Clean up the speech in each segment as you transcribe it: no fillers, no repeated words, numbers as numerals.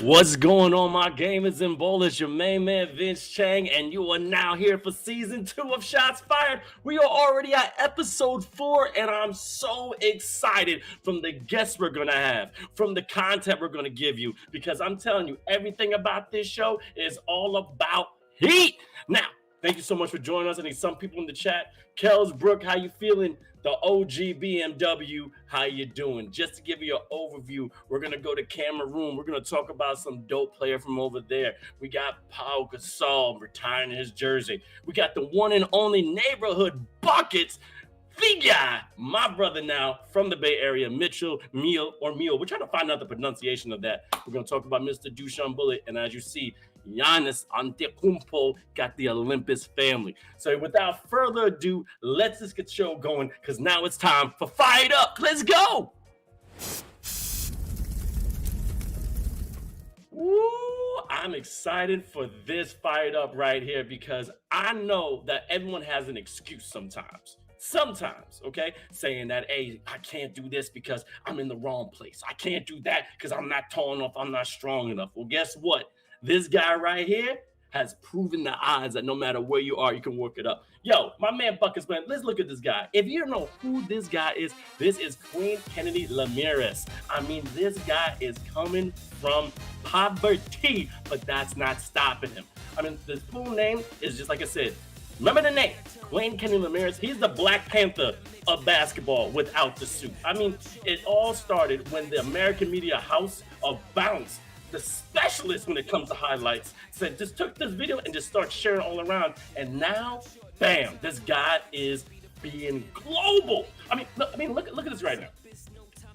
What's going on, my gamers and bowlers? Your main man Vince Chang, and you are now here for season 2 of Shots Fired. We are already at episode 4, and I'm so excited from the guests we're gonna have, from the content we're gonna give you, because I'm telling you, everything about this show is all about heat. Now, thank you so much for joining us. I need some people in the chat. Kels Brook, how you feeling? The OG BMW, how you doing? Just to give you an overview, we're going to go to Cameroon. We're going to talk about some dope player from over there. We got Pau Gasol retiring his jersey. We got the one and only Neighbourhood Buckets. The guy, my brother now from the Bay Area, Mitchell Muehl or Muehl. We're trying to find out the pronunciation of that. We're going to talk about Mr. Dusan Bulut. And as you see, Giannis Antetokounmpo got the Olympus family. So without further ado, let's just get the show going because now it's time for Fired Up. Let's go. Woo! I'm excited for this Fired Up right here because I know that everyone has an excuse sometimes, okay? Saying that, hey, I can't do this because I'm in the wrong place. I can't do that because I'm not tall enough. I'm not strong enough. Well, guess what? This guy right here has proven the odds that no matter where you are, you can work it up. Yo, my man Buckets, man, let's look at this guy. If you don't know who this guy is, this is Nkwain Kennedy Lamiress. I mean, this guy is coming from poverty, but that's not stopping him. I mean, the full name is just like I said. Remember the name, Nkwain Kennedy Lamiress. He's the Black Panther of basketball without the suit. I mean, it all started when the American Media House of Bounce, the specialist when it comes to highlights, said just took this video and just started sharing all around. And now, bam, this guy is being global. I mean, look at this right now.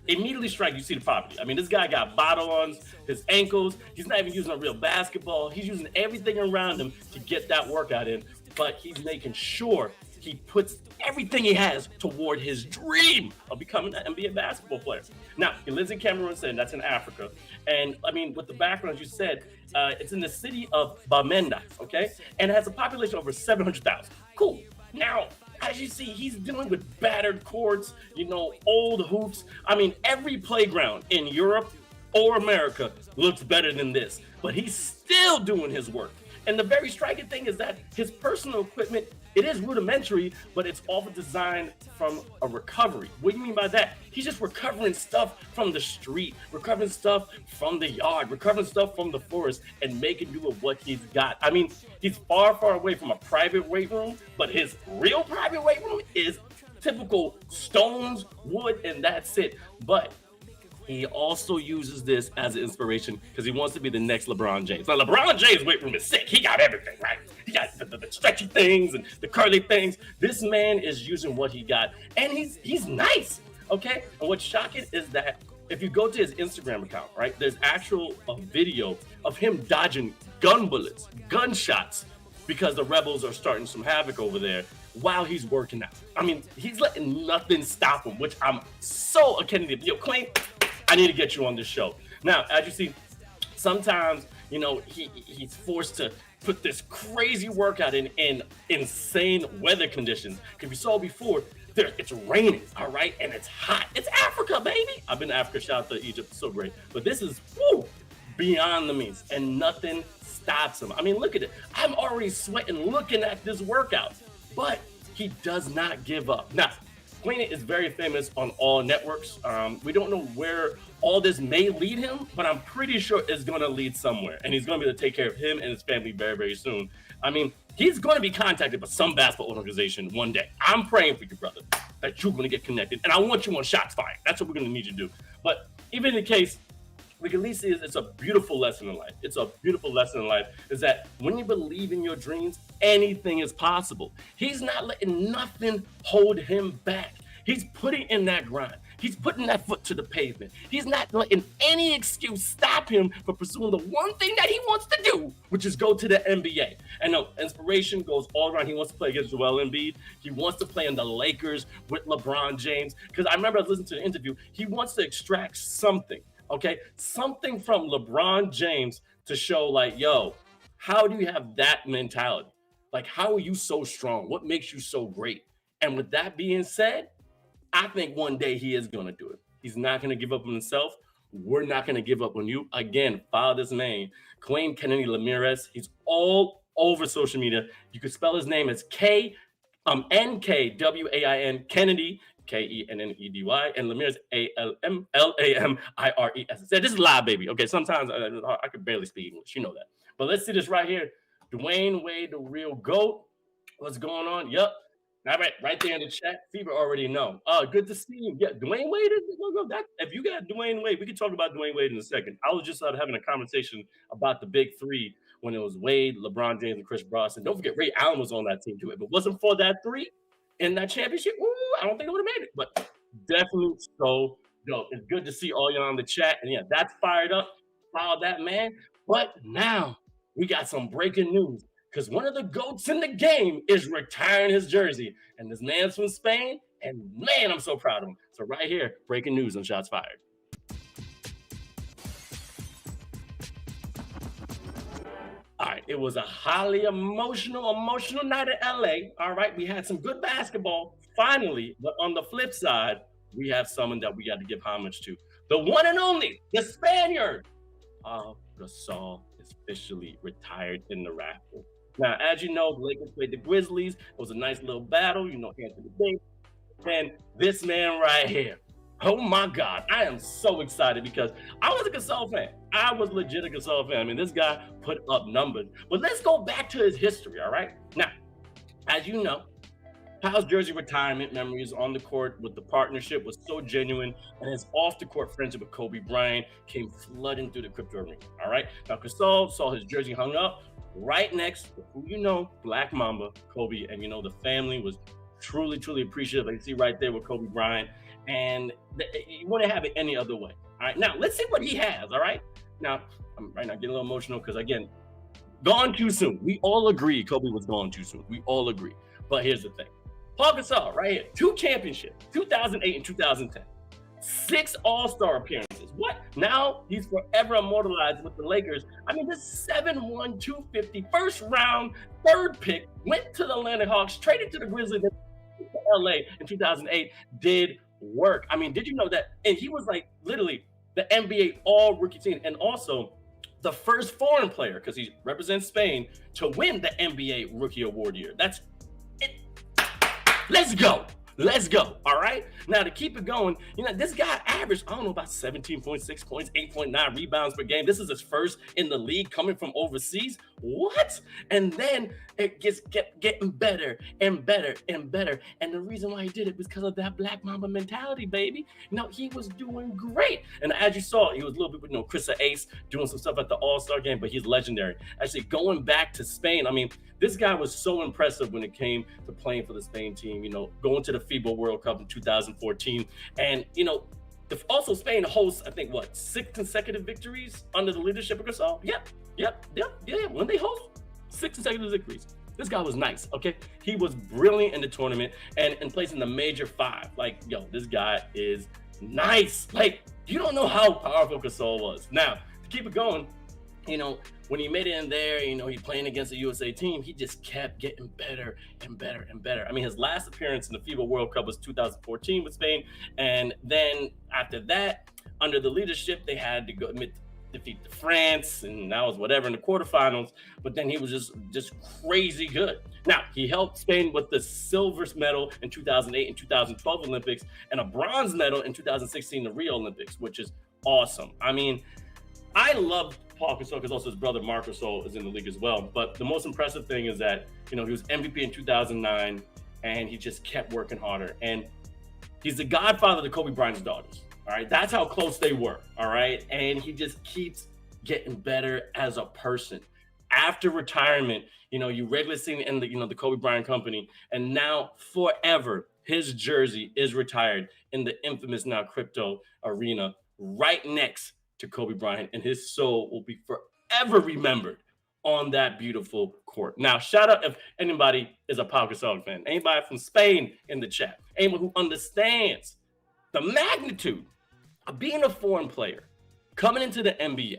Immediately strike, you see the poverty. I mean, this guy got bottle-ons, his ankles. He's not even using a real basketball. He's using everything around him to get that workout in, but he's making sure he puts everything he has toward his dream of becoming an NBA basketball player. Now, he lives in Cameroon, and that's in Africa. And I mean, with the background, as you said, it's in the city of Bamenda, okay? And it has a population of over 700,000. Cool. Now, as you see, he's dealing with battered courts, old hoops. I mean, every playground in Europe or America looks better than this, but he's still doing his work. And the very striking thing is that his personal equipment, it is rudimentary, but it's all designed from a recovery. What do you mean by that? He's just recovering stuff from the street, recovering stuff from the yard, recovering stuff from the forest, and making do with what he's got. I mean, he's far, far away from a private weight room, but his real private weight room is typical stones, wood, and that's it. But he also uses this as an inspiration because he wants to be the next LeBron James. Now, LeBron James' weight room is sick. He got everything, right? He got the stretchy things and the curly things. This man is using what he got, and he's nice, okay? And what's shocking is that if you go to his Instagram account, right, there's actual video of him dodging gun bullets, gunshots, because the rebels are starting some havoc over there while he's working out. I mean, he's letting nothing stop him, which I'm so akin to. Yo, Queen, I need to get you on this show. Now, as you see, sometimes, he's forced to put this crazy workout in insane weather conditions. Because you saw before, it's raining, all right? And it's hot. It's Africa, baby. I've been to Africa, shout out to Egypt, so great. But this is, beyond the means. And nothing stops him. I mean, look at it. I'm already sweating looking at this workout. But he does not give up. Now, Nkwain is very famous on all networks. We don't know where all this may lead him, but I'm pretty sure it's going to lead somewhere. And he's going to be able to take care of him and his family very, very soon. I mean, he's going to be contacted by some basketball organization one day. I'm praying for you, brother, that you're going to get connected. And I want you on Shots Fired. That's what we're going to need you to do. But even in the case, we can at least see it's a beautiful lesson in life. It's a beautiful lesson in life is that when you believe in your dreams, anything is possible. He's not letting nothing hold him back. He's putting in that grind. He's putting that foot to the pavement. He's not letting any excuse stop him from pursuing the one thing that he wants to do, which is go to the NBA. And no, inspiration goes all around. He wants to play against Joel Embiid. He wants to play in the Lakers with LeBron James. Because I remember I listened to the interview. He wants to extract something. Okay, something from LeBron James to show like, yo, how do you have that mentality? Like, how are you so strong? What makes you so great? And with that being said, I think one day he is going to do it. He's not going to give up on himself, We're not going to give up on you. Again, follow this man, Nkwain Kennedy Lamiress. He's all over social media. You can spell his name as Nkwain Kennedy, Kennedy, and Lamiress Lamires. This is live, baby. Okay, sometimes I could barely speak English. You know that. But let's see this right here. Dwayne Wade, the real GOAT. What's going on? Yep. All right there in the chat. Fever already know. Good to see you. Yeah, Dwayne Wade is that. If you got Dwayne Wade, we can talk about Dwayne Wade in a second. I was just having a conversation about the big three when it was Wade, LeBron James, and Chris Bosh. And don't forget, Ray Allen was on that team too. If it wasn't for that three in that championship, I don't think it would have made it. But definitely so dope. It's good to see all y'all in the chat. And yeah, that's fired up. Follow that man. But now we got some breaking news because one of the GOATs in the game is retiring his jersey. And this man's from Spain, and man, I'm so proud of him. So right here, breaking news on Shots Fired. All right, it was a highly emotional night at LA. All right, we had some good basketball, finally. But on the flip side, we have someone that we got to give homage to. The one and only, the Spaniard, Pau Gasol is officially retired in the raffle. Now, as you know, the Lakers played the Grizzlies. It was a nice little battle, Anthony Davis. And this man right here, oh my God, I am so excited because I was a Gasol fan. I was legit a Gasol fan. I mean, this guy put up numbers. But let's go back to his history, all right? Now, as you know, Pau's jersey retirement memories on the court with the partnership was so genuine, and his off-the-court friendship with Kobe Bryant came flooding through the crypto arena, all right? Now, Gasol saw his jersey hung up right next to Black Mamba, Kobe, and the family was truly, truly appreciative. Like you see right there with Kobe Bryant, and you wouldn't have it any other way. All right, now let's see what he has. All right, now I'm right now getting a little emotional because again, gone too soon. We all agree Kobe was gone too soon. We all agree. But here's the thing: Pau Gasol right here, 2 championships, 2008 and 2010, 6 All-Star appearances. What? Now he's forever immortalized with the Lakers. I mean, this 7'1", 250, first round, 3rd pick, went to the Atlanta Hawks, traded to the Grizzlies, to LA in 2008, did work. I mean, did you know that? And he was like literally the NBA all-rookie team, and also the first foreign player, because he represents Spain, to win the NBA Rookie Award year. That's it. Let's go. Let's go. All right. Now, to keep it going, this guy averaged, I don't know, about 17.6 points, 8.9 rebounds per game. This is his first in the league coming from overseas. What? And then it gets getting better and better and better. And the reason why he did it was because of that Black Mamba mentality, baby. He was doing great. And as you saw, he was a little bit with Chris Ace doing some stuff at the All-Star game, but he's legendary. Actually, going back to Spain, I mean, this guy was so impressive when it came to playing for the Spain team, going to the FIBA World Cup in 2014. And, also Spain hosts, I think, 6 consecutive victories under the leadership of Gasol? Yep. When they host 6 consecutive victories. This guy was nice, okay? He was brilliant in the tournament and placing the major 5. Like, this guy is nice. Like, you don't know how powerful Gasol was. Now, to keep it going, when he made it in there, he's playing against the USA team, he just kept getting better and better and better. I mean, his last appearance in the FIBA World Cup was 2014 with Spain. And then after that, under the leadership, they had to go defeat France, and that was whatever in the quarterfinals. But then he was just crazy good. Now, he helped Spain with the silver medal in 2008 and 2012 Olympics and a bronze medal in 2016 the Rio Olympics, which is awesome. I mean, I love Pau Gasol because also his brother Marc Gasol is in the league as well. But the most impressive thing is that, he was MVP in 2009 and he just kept working harder. And he's the godfather to Kobe Bryant's daughters. All right. That's how close they were. All right. And he just keeps getting better as a person. After retirement, you regularly see him in the Kobe Bryant company. And now forever, his jersey is retired in the infamous now crypto arena right next to Kobe Bryant, and his soul will be forever remembered on that beautiful court. Now, shout out if anybody is a Pau Gasol fan, anybody from Spain in the chat, anyone who understands the magnitude of being a foreign player, coming into the NBA,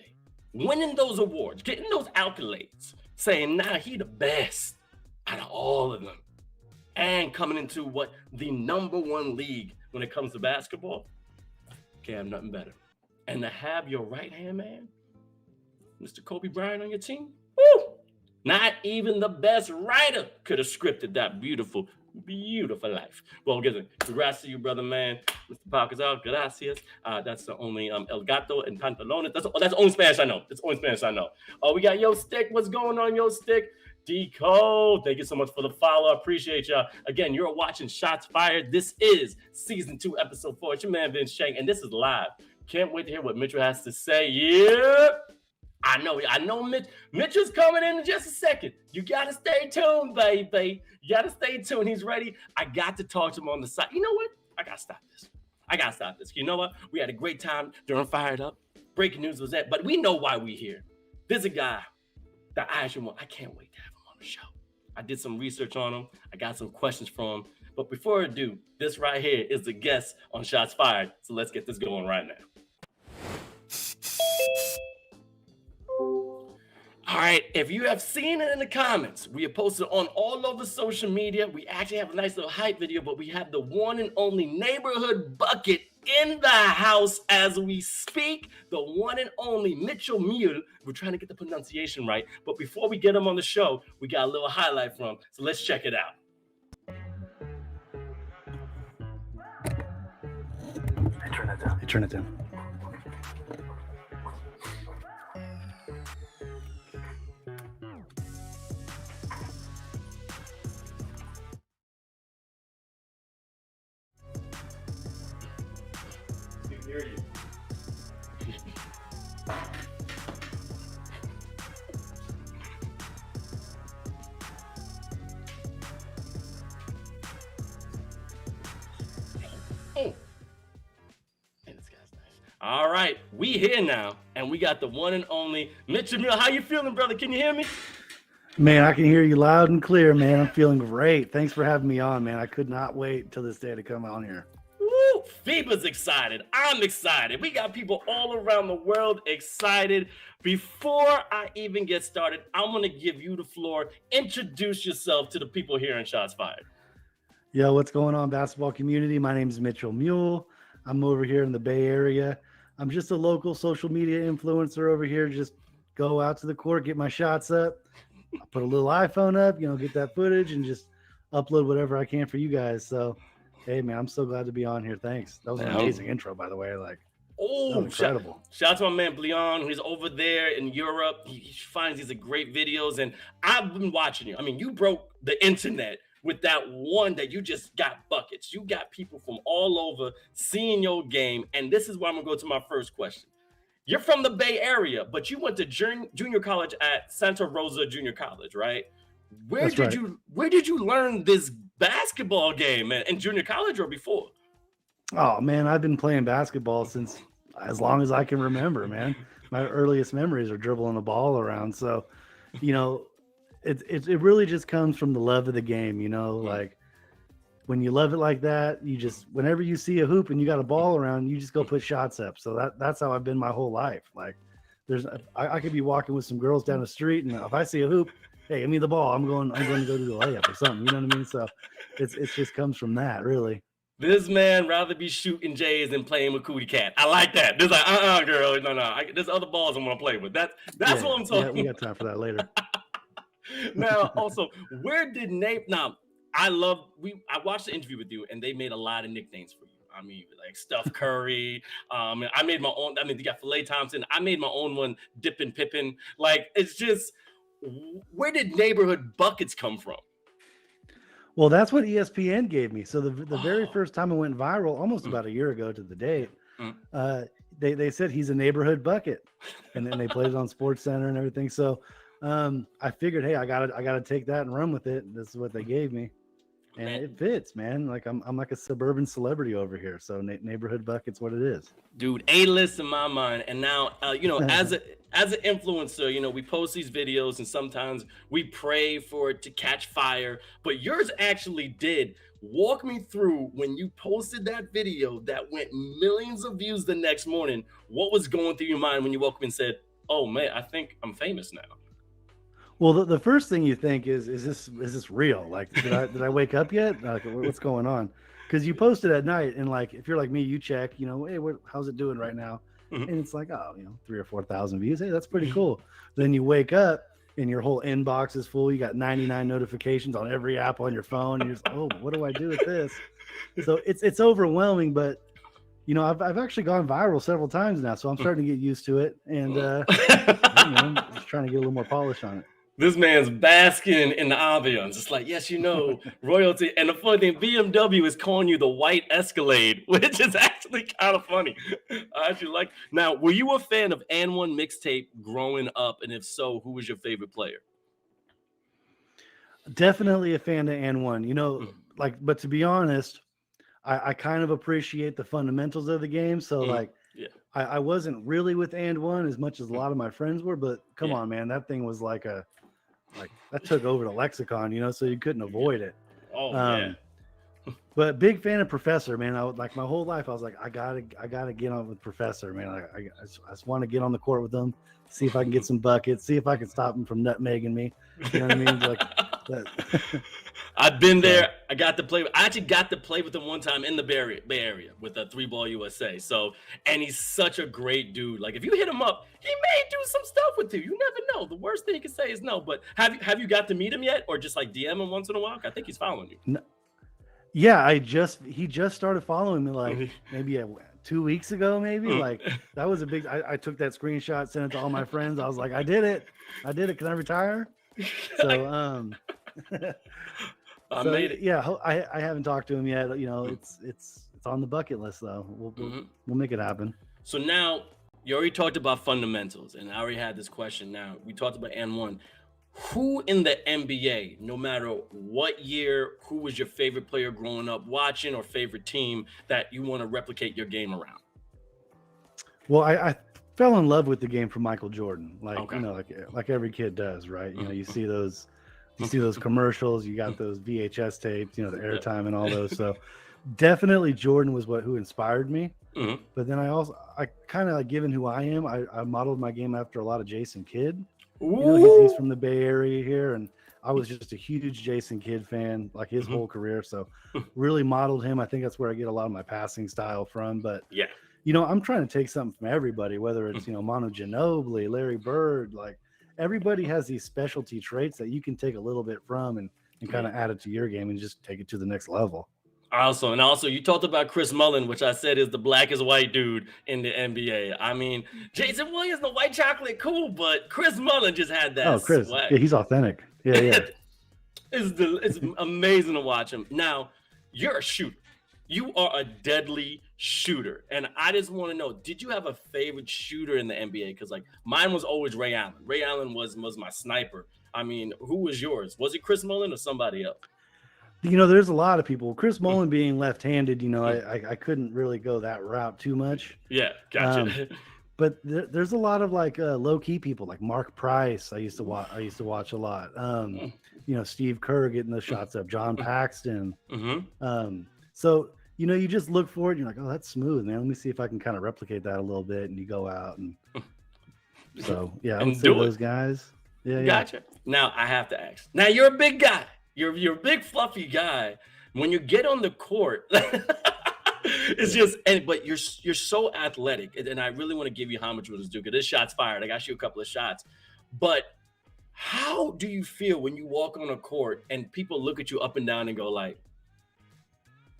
winning those awards, getting those accolades, saying, he the best out of all of them, and coming into the #1 league when it comes to basketball. Can't have nothing better. and to have your right hand man, Mr. Kobe Bryant, on your team, woo! Not even the best writer could have scripted that beautiful, beautiful life. Well, congrats to you, brother, man. Mr. Pau Gasol, gracias. That's the only El Gato and Pantalones. That's the only Spanish I know. That's the only Spanish I know. Oh, we got Yo Stick. What's going on, Yo Stick? D-Code, thank you so much for the follow. I appreciate y'all. Again, you're watching Shots Fired. This is season 2, episode 4. It's your man, Vince Shank, and this is live. Can't wait to hear what Mitchell has to say. Yeah. I know Mitchell's coming in just a second. You got to stay tuned, baby. You got to stay tuned. He's ready. I got to talk to him on the side. You know what? I got to stop this. You know what? We had a great time during Fired Up. Breaking news was that, but we know why we're here. There's a guy that I can't wait to have him on the show. I did some research on him. I got some questions from him. But before I do, this right here is the guest on Shots Fired. So let's get this going right now. All right, if you have seen it in the comments, we have posted on all over social media. We actually have a nice little hype video, but we have the one and only Neighborhood Bucket in the house as we speak. The one and only Mitchell Muehl. We're trying to get the pronunciation right, but before we get him on the show, we got a little highlight from him, so let's check it out. Turn it down. Hear you. Oh. Hey, this guy's nice. All right, we here now, and we got the one and only Mitchell Muehl. How you feeling, brother? Can you hear me? Man, I can hear you loud and clear, man. I'm feeling great. Thanks for having me on, man. I could not wait till this day to come on here. Woo! FIBA's excited. I'm excited. We got people all around the world excited. Before I even get started, I'm going to give you the floor. Introduce yourself to the people here in Shots Fired. Yo, what's going on, basketball community? My name is Mitchell Muehl. I'm over here in the Bay Area. I'm just a local social media influencer over here. Just go out to the court, get my shots up. I'll put a little iPhone up, get that footage and just upload whatever I can for you guys. So, hey, man, I'm so glad to be on here. Thanks. That was an amazing intro, by the way. Incredible. Shout out to my man Bleon, who's over there in Europe. He finds these great videos, and I've been watching you. I mean, you broke the internet with that one that you just got buckets. You got people from all over seeing your game, and this is where I'm going to go to my first question. You're from the Bay Area, but you went to junior college at Santa Rosa Junior College, right? Where did you learn this basketball game in junior college or before? Oh man, I've been playing basketball since as long as I can remember, man. My earliest memories are dribbling the ball around. So, it really just comes from the love of the game, like when you love it like that, you just, whenever you see a hoop and you got a ball around, you just go put shots up. So that's how I've been my whole life. Like I could be walking with some girls down the street, and if I see a hoop, hey, give me the ball. I'm going to go do the layup or something. You know what I mean? So it just comes from that, really. This man rather be shooting J's than playing with Cootie Cat. I like that. There's like, girl, no. There's other balls I want to play with. That's what I'm talking. Yeah, we got time for that later. Now, also, where did Nate? Now, I watched the interview with you, and they made a lot of nicknames for you. I mean, like Steph Curry. I made my own. I mean, you got Filet Thompson. I made my own one, Dippin' Pippin. Like, it's just, where did Neighborhood Buckets come from? Well, that's what ESPN gave me. So the very first time it went viral, almost about a year ago to the date, they said he's a neighborhood bucket, and then they played it on SportsCenter and everything. So I figured, hey, I gotta take that and run with it. This is what they gave me, and it fits, man. Like I'm like a suburban celebrity over here. So neighborhood bucket's what it is, dude. A-list in my mind. And now, as an influencer, we post these videos, and sometimes we pray for it to catch fire. But yours actually did. Walk me through when you posted that video that went millions of views the next morning. What was going through your mind when you woke up and said, "Oh man, I think I'm famous now"? Well, the first thing you think is this real? Like, did I wake up yet? Like, what's going on? Because you posted at night, and like, if you're like me, you check, hey, how's it doing right now? and it's like, oh, 3,000 or 4,000 views. Hey, that's pretty cool. Then you wake up and your whole inbox is full. You got 99 notifications on every app on your phone. And you're just, oh, what do I do with this? So it's overwhelming, but I've actually gone viral several times now, so I'm starting to get used to it, and I'm just trying to get a little more polish on it. This man's basking in the ambiance. It's like, yes, royalty. And the funny thing, BMW is calling you the white Escalade, which is actually kind of funny. I actually like. Now, were you a fan of N1 mixtape growing up? And if so, who was your favorite player? Definitely a fan of N1. But to be honest, I kind of appreciate the fundamentals of the game. So I wasn't really with N1 as much as a lot of my friends were, but come on, man, that thing was like that took over the lexicon, so you couldn't avoid it. Oh, yeah. But big fan of Professor, man. I my whole life I was like, I gotta get on with Professor, man. I just want to get on the court with him, see if I can get some buckets, see if I can stop him from nutmegging me. You know what I mean? Like that. I've been there. I actually got to play with him one time in the Bay Area with a 3-Ball USA. So, and he's such a great dude. Like if you hit him up, he may do some stuff with you. You never know. The worst thing you can say is no. But have you got to meet him yet, or just like DM him once in a while? I think he's following you. No. Yeah, he just started following me like maybe 2 weeks ago, maybe. Like that was a big. I took that screenshot, sent it to all my friends. I was like, I did it. Can I retire? So I made it. Yeah, I haven't talked to him yet. It's on the bucket list though. We'll make it happen. So now you already talked about fundamentals, and I already had this question. Now we talked about N1. Who in the NBA, no matter what year, who was your favorite player growing up watching, or favorite team that you want to replicate your game around? Well, I fell in love with the game from Michael Jordan, like every kid does, right? You see those commercials, you got those VHS tapes, the airtime and all those. So definitely Jordan was who inspired me. Mm-hmm. But then I kind of, given who I am, I modeled my game after a lot of Jason Kidd. He's from the Bay Area here, and I was just a huge Jason Kidd fan, like his whole career. So really modeled him. I think that's where I get a lot of my passing style from. But I'm trying to take something from everybody, whether it's Manu Ginobili, Larry Bird, like everybody has these specialty traits that you can take a little bit from and kind of add it to your game and just take it to the next level. Also, you talked about Chris Mullin, which I said is the blackest white dude in the NBA. I mean, Jason Williams, the white chocolate, cool, but Chris Mullin just had that. Oh, Chris, yeah, he's authentic. Yeah. It's amazing to watch him. Now, you're a shooter. You are a deadly shooter, and I just want to know: did you have a favorite shooter in the NBA? Because mine was always Ray Allen. Ray Allen was my sniper. I mean, who was yours? Was it Chris Mullin or somebody else? There's a lot of people. Chris Mullin being left-handed, I couldn't really go that route too much. Yeah, gotcha. But there's a lot of low-key people like Mark Price. I used to watch a lot. Steve Kerr getting those shots up. John Paxton. So you just look for it. You're like, oh, that's smooth, man. Let me see if I can kind of replicate that a little bit. And you go out and so yeah, I would say those guys. Yeah, gotcha. Now I have to ask. Now you're a big guy. You're a big fluffy guy. When you get on the court, it's just. But you're so athletic, and I really want to give you homage with this dude. Because this shot's fired. I got you a couple of shots. But how do you feel when you walk on a court and people look at you up and down and go like,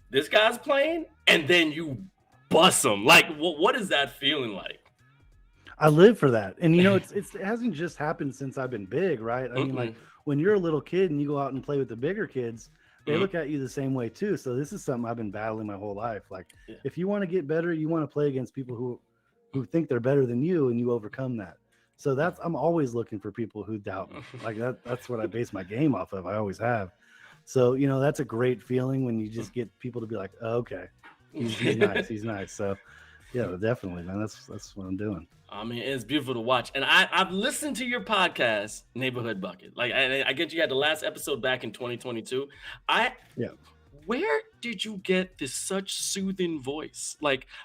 "This guy's playing," and then you bust them? Like, what is that feeling like? I live for that, and it hasn't just happened since I've been big, right? I mean, when you're a little kid and you go out and play with the bigger kids, they look at you the same way too. So this is something I've been battling my whole life. If you want to get better, you want to play against people who think they're better than you, and you overcome that. So I'm always looking for people who doubt me. That's what I base my game off of. I always have. So that's a great feeling when you just get people to be like, oh, okay, he's nice. He's nice. So yeah, definitely, man. That's what I'm doing. I mean, it's beautiful to watch. And I've listened to your podcast, Neighborhood Bucket. I get you had the last episode back in 2022. Where did you get this such soothing voice?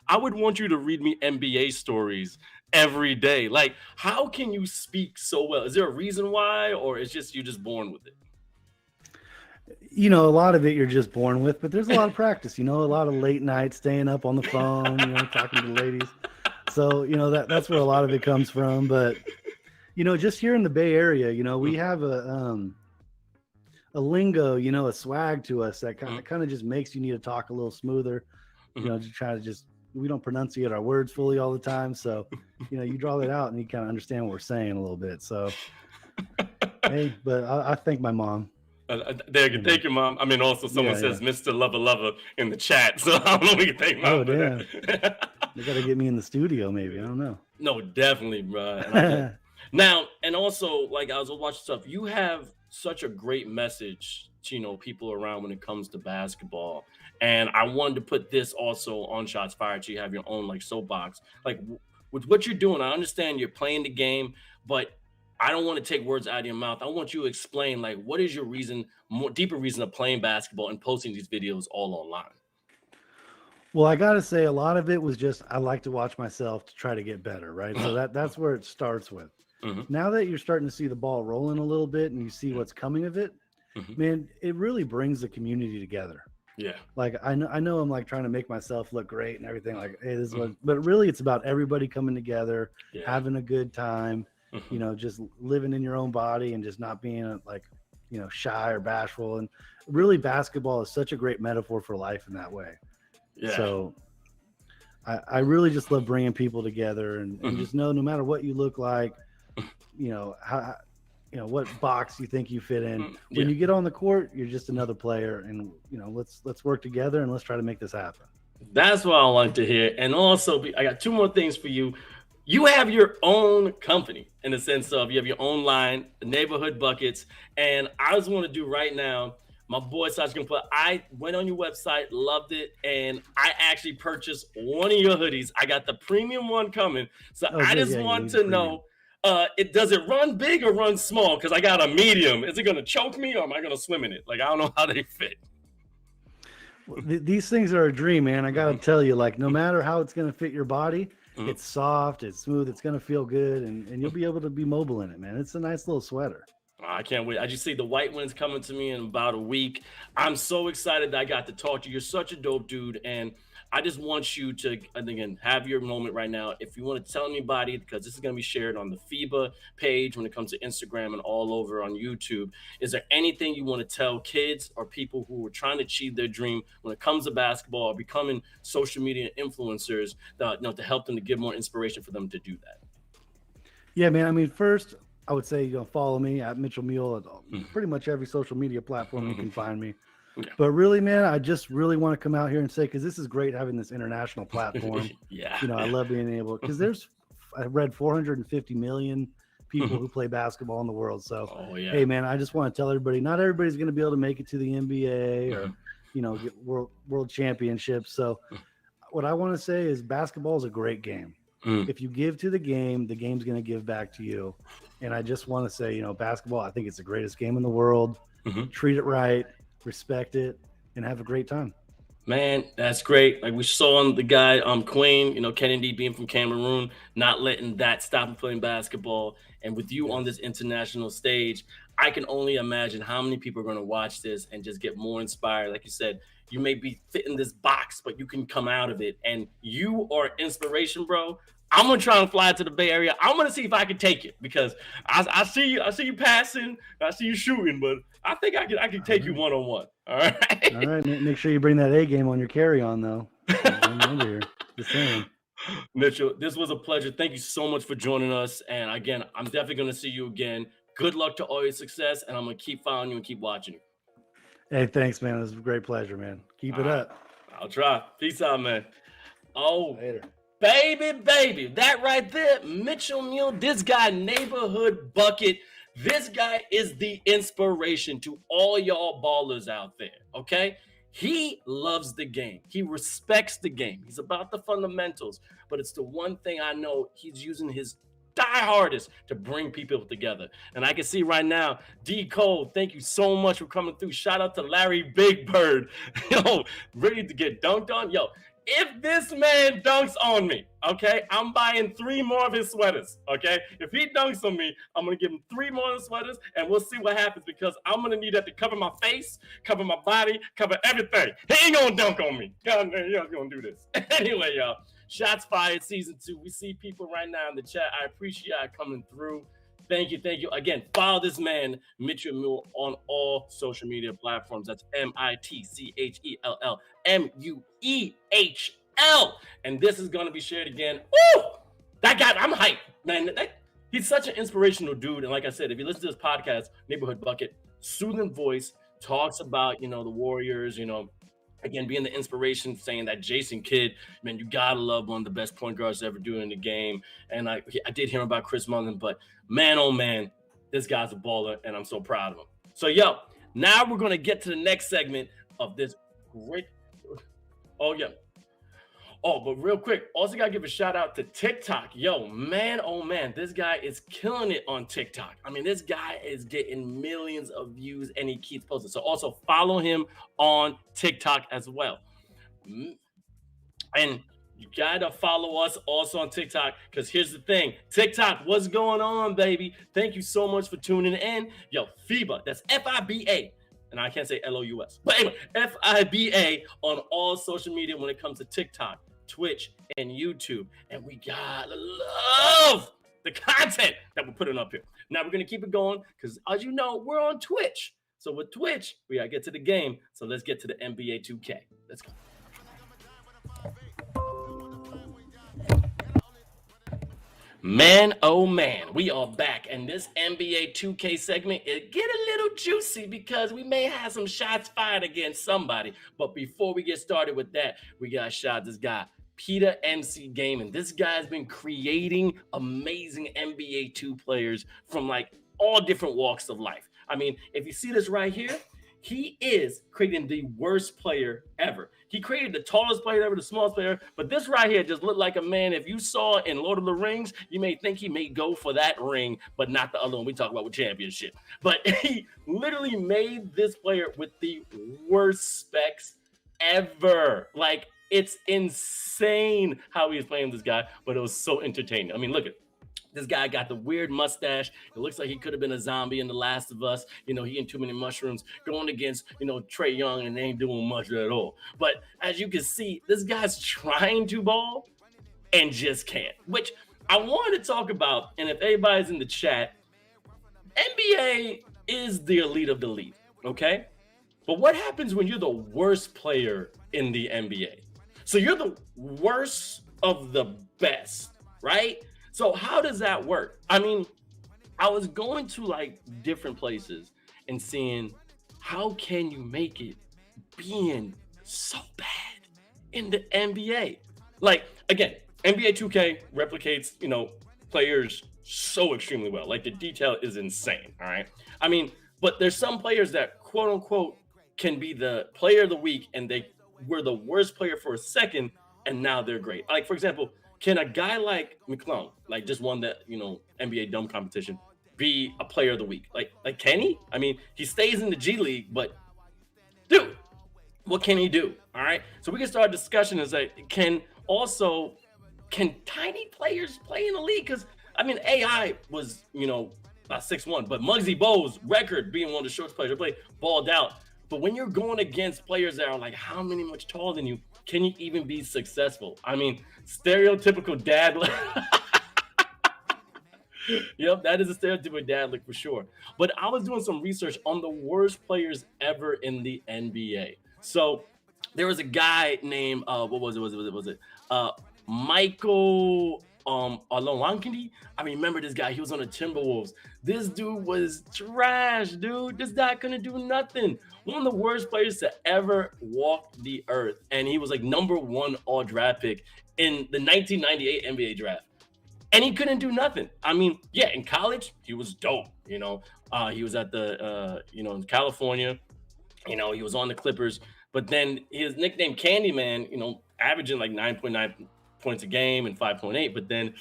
I would want you to read me NBA stories every day. How can you speak so well? Is there a reason why, or it's just you're just born with it? A lot of it you're just born with, but there's a lot of practice. A lot of late nights staying up on the phone, talking to ladies. So, that's where a lot of it comes from. But, just here in the Bay Area, we have a lingo, a swag to us that kind of just makes you need to talk a little smoother, to try to we don't pronunciate our words fully all the time. So, you draw that out and you kind of understand what we're saying a little bit. So, hey, but I thank my mom. Thank you, Mom. I mean, also someone says Mr. Lover in the chat, so I don't know if we can thank Mom for that. They got to get me in the studio, maybe. I don't know. No, definitely, bro. Now, and also, like, I was watching stuff. You have such a great message to, people around when it comes to basketball. And I wanted to put this also on Shots Fired. So you have your own, like, soapbox. Like, with what you're doing, I understand you're playing the game, but I don't want to take words out of your mouth. I want you to explain, like, what is your deeper reason of playing basketball and posting these videos all online? Well, I got to say, a lot of it was just, I like to watch myself to try to get better, right? So that's where it starts with. Now that you're starting to see the ball rolling a little bit and you see what's coming of it, man, it really brings the community together. Yeah. Like, I know I'm like trying to make myself look great and everything, like, hey, this is what, but really it's about everybody coming together, having a good time. Just living in your own body and just not being like, shy or bashful. And really basketball is such a great metaphor for life in that way. Yeah. So I really just love bringing people together and just know no matter what you look like, how, what box you think you fit in, when you get on the court, you're just another player. And, let's work together and let's try to make this happen. That's what I want to hear. And also I got two more things for you. You have your own company in the sense of you have your own line, Neighborhood Buckets. And I just want to do right now, my boy Sasha can put, I went on your website, loved it, and I actually purchased one of your hoodies. I got the premium one coming. So I just want to know, does it run big or run small? Because I got a medium. Is it going to choke me or am I going to swim in it? Like, I don't know how they fit. Well, these things are a dream, man. I got to tell you, like, no matter how it's going to fit your body, it's soft, it's smooth, it's going to feel good, and you'll be able to be mobile in it, man. It's a nice little sweater. I can't wait. I just see the white one's coming to me in about a week. I'm so excited that I got to talk to you. You're such a dope dude, and I just want you to, again, have your moment right now. If you want to tell anybody, because this is going to be shared on the FIBA page when it comes to Instagram and all over on YouTube, is there anything you want to tell kids or people who are trying to achieve their dream when it comes to basketball or becoming social media influencers that, to help them to give more inspiration for them to do that? Yeah, man. I mean, first, I would say, follow me at Mitchell Muehl at pretty much every social media platform you can find me. Yeah. But really, man, I just really want to come out here and say, because this is great having this international platform. I love being able, because I read 450 million people who play basketball in the world. So, hey, man, I just want to tell everybody, not everybody's going to be able to make it to the NBA or, get world championships. So what I want to say is basketball is a great game. If you give to the game's going to give back to you. And I just want to say, basketball, I think it's the greatest game in the world. Treat it right, respect it, and have a great time. Man, that's great. Like we saw on the guy, Nkwain, Kennedy being from Cameroon, not letting that stop him playing basketball. And with you on this international stage, I can only imagine how many people are going to watch this and just get more inspired. Like you said, you may be fitting this box, but you can come out of it. And you are inspiration, bro. I'm gonna try and fly to the Bay Area. I'm gonna see if I can take it because I see you passing, I see you shooting, but I think I can take you one-on-one. All right. All right. Make sure you bring that A game on your carry-on, though. Over here. Just saying. Mitchell, this was a pleasure. Thank you so much for joining us. And again, I'm definitely gonna see you again. Good luck to all your success, and I'm gonna keep following you and keep watching you. Hey, thanks, man. It was a great pleasure, man. Keep it up. I'll try. Peace out, man. Oh, later. Baby, that right there, Mitchell Muehl, this guy, Neighborhood Bucket, this guy is the inspiration to all y'all ballers out there, okay? He loves the game. He respects the game. He's about the fundamentals, but it's the one thing I know he's using his die hardest to bring people together. And I can see right now, D Cole, thank you so much for coming through. Shout out to Larry Big Bird. Yo, ready to get dunked on? Yo, if this man dunks on me, okay, I'm buying 3 more of his sweaters, okay? If he dunks on me, I'm going to give him 3 more of the sweaters, and we'll see what happens because I'm going to need that to cover my face, cover my body, cover everything. He ain't going to dunk on me. God, man, y'all going to do this. Anyway, y'all, Shots Fired Season 2. We see people right now in the chat. I appreciate you coming through. Thank you. Again, follow this man, Mitchell Muehl, on all social media platforms. That's MITCHELL MUEHL. And this is going to be shared again. Woo! That guy, I'm hyped, man. He's such an inspirational dude. And like I said, if you listen to this podcast, Neighborhood Bucket, soothing voice, talks about, the Warriors, again, being the inspiration, saying that Jason Kidd, man, you gotta love one of the best point guards to ever do in the game. And I did hear about Chris Mullin, but man, oh man, this guy's a baller, and I'm so proud of him. So, now we're gonna get to the next segment of this great. Oh yeah. Oh, but real quick, also gotta give a shout out to TikTok. Yo, man, oh man, this guy is killing it on TikTok. I mean, this guy is getting millions of views and he keeps posting. So also follow him on TikTok as well. And you gotta follow us also on TikTok, because here's the thing. TikTok, what's going on, baby? Thank you so much for tuning in. Yo, FIBA, that's FIBA. And I can't say LOUS. But anyway, FIBA on all social media when it comes to TikTok, Twitch, and YouTube. And we gotta love the content that we're putting up here. Now we're gonna keep it going because, as you know, we're on Twitch. So with Twitch, we gotta get to the game. So let's get to the NBA 2K. Let's go. Man, oh man, we are back, and this NBA 2K segment it get a little juicy because we may have some shots fired against somebody. But before we get started with that, we got to shout this guy, Peter MC Gaming. This guy's been creating amazing NBA 2 players from like all different walks of life. I mean, if you see this right here, he is creating the worst player ever. He created the tallest player ever, the smallest player, but this right here just looked like a man. If you saw in Lord of the Rings, you may think he may go for that ring, but not the other one we talk about with championship. But he literally made this player with the worst specs ever. Like, it's insane how he was playing this guy, but it was so entertaining. I mean, look at this guy got the weird mustache. It looks like he could have been a zombie in The Last of Us. He ate too many mushrooms going against, Trae Young, and they ain't doing much at all. But as you can see, this guy's trying to ball and just can't, which I wanted to talk about. And if anybody's in the chat, NBA is the elite of the league, okay? But what happens when you're the worst player in the NBA? So you're the worst of the best, right? So how does that work? I mean, I was going to like different places and seeing how can you make it being so bad in the NBA? Like, again, NBA 2K replicates, players so extremely well. Like, the detail is insane, all right? I mean, but there's some players that, quote unquote, can be the player of the week and they were the worst player for a second and now they're great. Like, for example, can a guy like McClung, like just won that, NBA dunk competition, be a player of the week? Like can he? I mean, he stays in the G League, but dude, what can he do? All right. So we can start a discussion and say, can tiny players play in the league? Because I mean, AI was, about 6'1", but Muggsy Bogues' record being one of the shortest players to play, balled out. But when you're going against players that are like how many much taller than you, can you even be successful? I mean, stereotypical dad look. Yep, that is a stereotypical dad look for sure. But I was doing some research on the worst players ever in the NBA. So there was a guy named Michael Olonwankindi. I remember this guy. He was on the Timberwolves. This dude was trash, dude. This guy couldn't do nothing. One of the worst players to ever walk the earth. And he was like #1 all draft pick in the 1998 NBA draft. And he couldn't do nothing. I mean, yeah, in college, he was dope. He was at the, in California. He was on the Clippers. But then his nickname Candyman, averaging like 9.9 points a game and 5.8. But then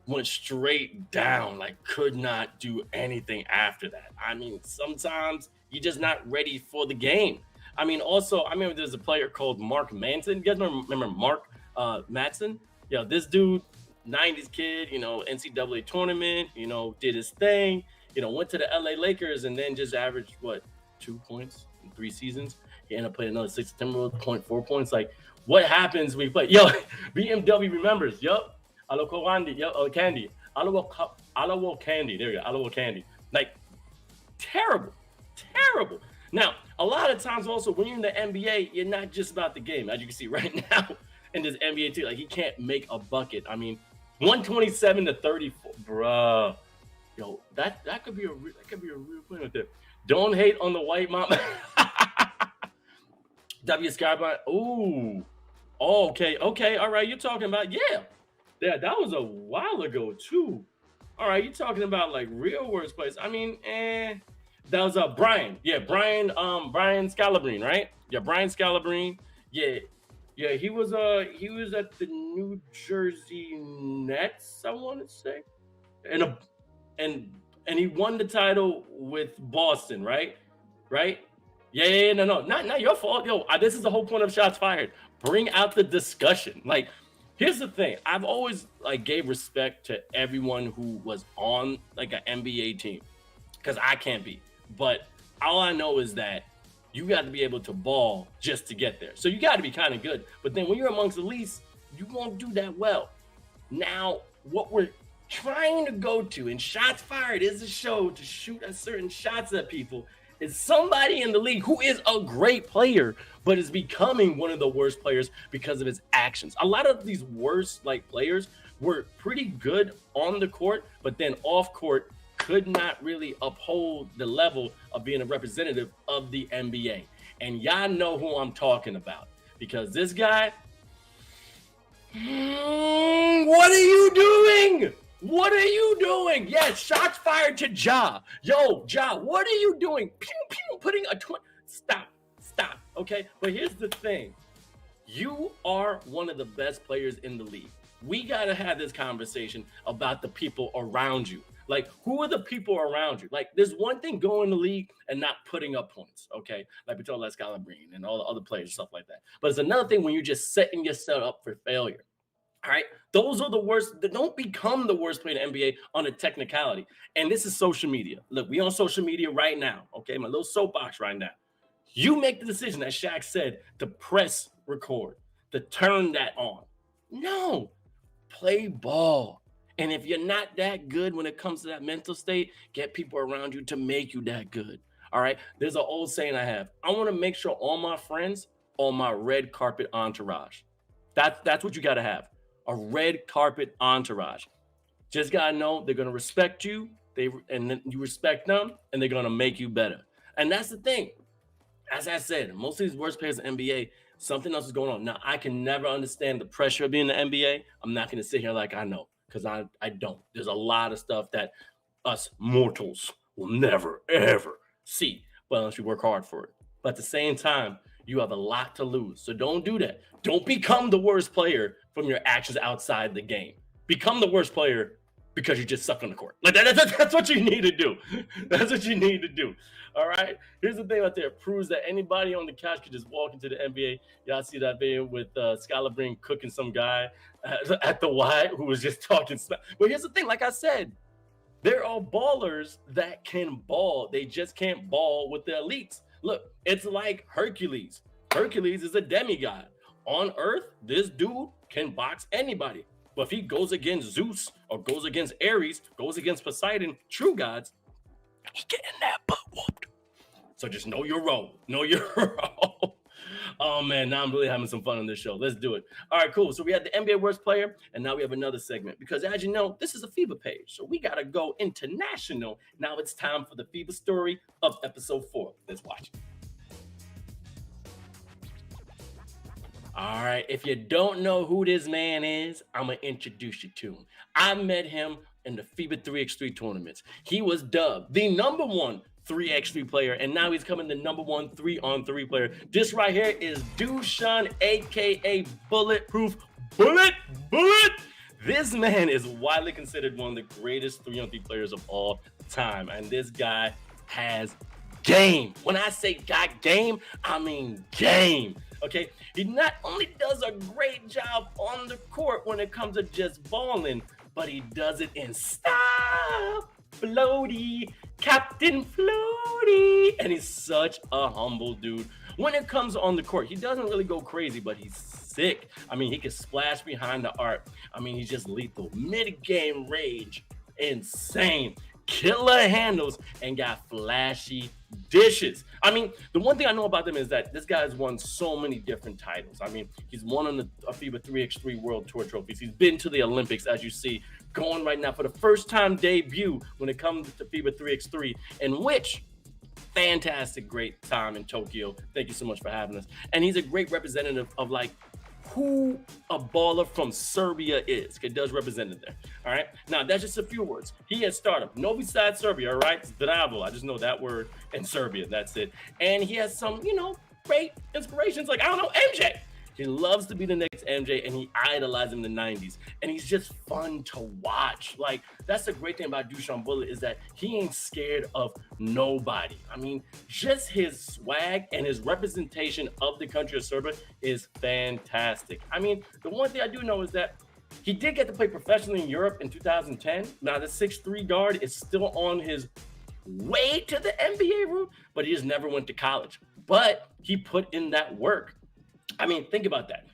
went straight down, like could not do anything after that. I mean, sometimes you're just not ready for the game. I mean, also, I remember there's a player called Mark Manson. You guys remember Mark Manson? Yeah, this dude, 90s kid, NCAA tournament, did his thing, went to the LA Lakers and then just averaged, 2 points in 3 seasons? He ended up playing another 6 Timberwolves, 0.4 points. Like, what happens when you play. Yo, BMW remembers. Yup. Alawo Candy. Yup. Candy. Alawo Candy. There you go. Alawo Candy. Like, terrible. Terrible. Now, a lot of times also when you're in the NBA, you're not just about the game. As you can see right now in this NBA team, like he can't make a bucket. I mean, 127 to 34, bruh. Yo, that could be a real point right there. Don't hate on the white mama. W Skyline. Ooh. Oh, okay. All right. You're talking about that was a while ago too. All right, you're talking about like real worst place. I mean, that was Brian. Yeah, Brian Scalabrine, right? Yeah, Brian Scalabrine. Yeah, he was at the New Jersey Nets, I want to say, and he won the title with Boston, right? Yeah, no, not your fault. Yo, this is the whole point of Shots Fired. Bring out the discussion. Like, here's the thing. I've always like gave respect to everyone who was on like an NBA team, because I can't be. But all I know is that you got to be able to ball just to get there. So you got to be kind of good. But then when you're amongst the least, you won't do that well. Now, what we're trying to go to, and Shots Fired is a show to shoot at certain shots at people, is somebody in the league who is a great player, but is becoming one of the worst players because of his actions. A lot of these worst like players were pretty good on the court, but then off court could not really uphold the level of being a representative of the NBA. And y'all know who I'm talking about, because this guy, what are you doing? What are you doing? Yes, shots fired to Ja. Yo, Ja, what are you doing? Pew, pew, putting a Stop. Okay, but here's the thing. You are one of the best players in the league. We got to have this conversation about the people around you. Like, who are the people around you? Like, there's one thing going in the league and not putting up points, okay? Like we told Les Scalabrine and all the other players and stuff like that. But it's another thing when you're just setting yourself up for failure. All right, those are the worst. Don't become the worst player in the NBA on a technicality. And this is social media. Look, we on social media right now. Okay, my little soapbox right now. You make the decision, as Shaq said, to press record, to turn that on. No, play ball. And if you're not that good when it comes to that mental state, get people around you to make you that good. All right. There's an old saying I have. I want to make sure all my friends are my red carpet entourage. That's what you got to have. A red carpet entourage. Just gotta know they're gonna respect you, and then you respect them, and they're gonna make you better. And that's the thing. As I said, most of these worst players in the NBA, something else is going on. Now, I can never understand the pressure of being in the NBA. I'm not gonna sit here like I know, because I don't. There's a lot of stuff that us mortals will never, ever see, but unless you work hard for it. But at the same time, you have a lot to lose. So don't do that. Don't become the worst player from your actions outside the game. Become the worst player because you just suck on the court. Like that's what you need to do. That's what you need to do. All right. Here's the thing out there. It proves that anybody on the couch could just walk into the NBA. Y'all see that video with Scalabrine cooking some guy at the Y who was just talking smack. But here's the thing. Like I said, there are ballers that can ball. They just can't ball with the elites. Look, it's like Hercules. Hercules is a demigod. On Earth, this dude can box anybody. But if he goes against Zeus or goes against Ares, goes against Poseidon, true gods, he getting that butt whooped. So just know your role. Know your role. Oh, man, now I'm really having some fun on this show. Let's do it. All right, cool. So we had the NBA worst player, and now we have another segment. Because as you know, this is a FIBA page, so we got to go international. Now it's time for the FIBA story of episode 4. Let's watch it. All right, if you don't know who this man is, I'm going to introduce you to him. I met him in the FIBA 3x3 tournaments. He was dubbed the number one 3x3 player, and now he's coming the number one 3-on-3 player. This right here is Dusan, a.k.a. Bulletproof Bullet. This man is widely considered one of the greatest 3-on-3 players of all time, and this guy has game. When I say got game, I mean game. Okay, he not only does a great job on the court when it comes to just balling, but he does it in style. Floaty, Captain Floaty. And he's such a humble dude. when it comes on the court, he doesn't really go crazy, but he's sick. I mean, he can splash behind the arc. I mean, he's just lethal. Mid-game range, insane. Killer handles and got flashy dishes. I mean, the one thing I know about them is that this guy has won so many different titles. I mean, he's won on the FIBA 3x3 World Tour trophies. He's been to the Olympics, as you see, going right now for the first time debut when it comes to FIBA 3x3, in which fantastic, great time in Tokyo. Thank you so much for having us. And he's a great representative of like who a baller from Serbia is. It does represent it there. All right. Now, that's just a few words. He has started. No beside Serbia, all right? Zdravo. I just know that word in Serbia. That's it. And he has some, great inspirations. Like, I don't know, MJ. He loves to be the next MJ, and he idolized him in the 90s. And he's just fun to watch. Like, that's the great thing about Dusan Bulut is that he ain't scared of nobody. I mean, just his swag and his representation of the country of Serbia is fantastic. I mean, the one thing I do know is that he did get to play professionally in Europe in 2010. Now, the 6'3" guard is still on his way to the NBA route, but he just never went to college. But he put in that work. I mean, think about that.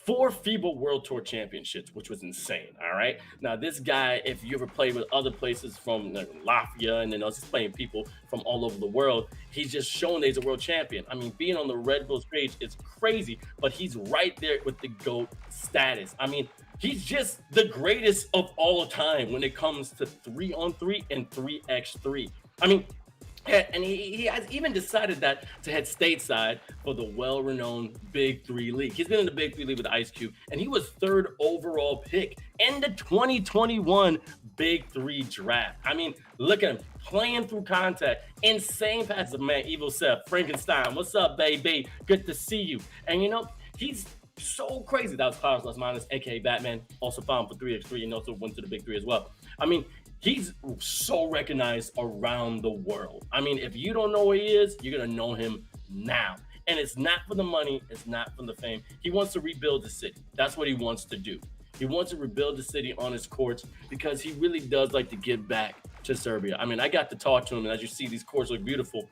4 FIBA World Tour championships, which was insane, all right? Now, this guy, if you ever played with other places from Latvia and then also playing people from all over the world, he's just shown that he's a world champion. I mean, being on the Red Bull stage is crazy, but he's right there with the GOAT status. I mean, he's just the greatest of all time when it comes to 3-on-3 and 3x3. I mean, and he has even decided that to head stateside for the well-renowned Big 3 League. He's been in the Big 3 League with Ice Cube, and he was 3rd overall pick in the 2021 Big 3 draft. I mean, look at him playing through contact. Insane passes, man. Evil Seth, Frankenstein, what's up, baby? Good to see you. And, he's so crazy. That was Powers Plus Minus, a.k.a. Batman. Also found for 3x3 and also went to the Big 3 as well. I mean, he's so recognized around the world. I mean, if you don't know who he is, you're going to know him now. And it's not for the money. It's not for the fame. He wants to rebuild the city. That's what he wants to do. He wants to rebuild the city on his courts because he really does like to give back to Serbia. I mean, I got to talk to him, and as you see, these courts look beautiful.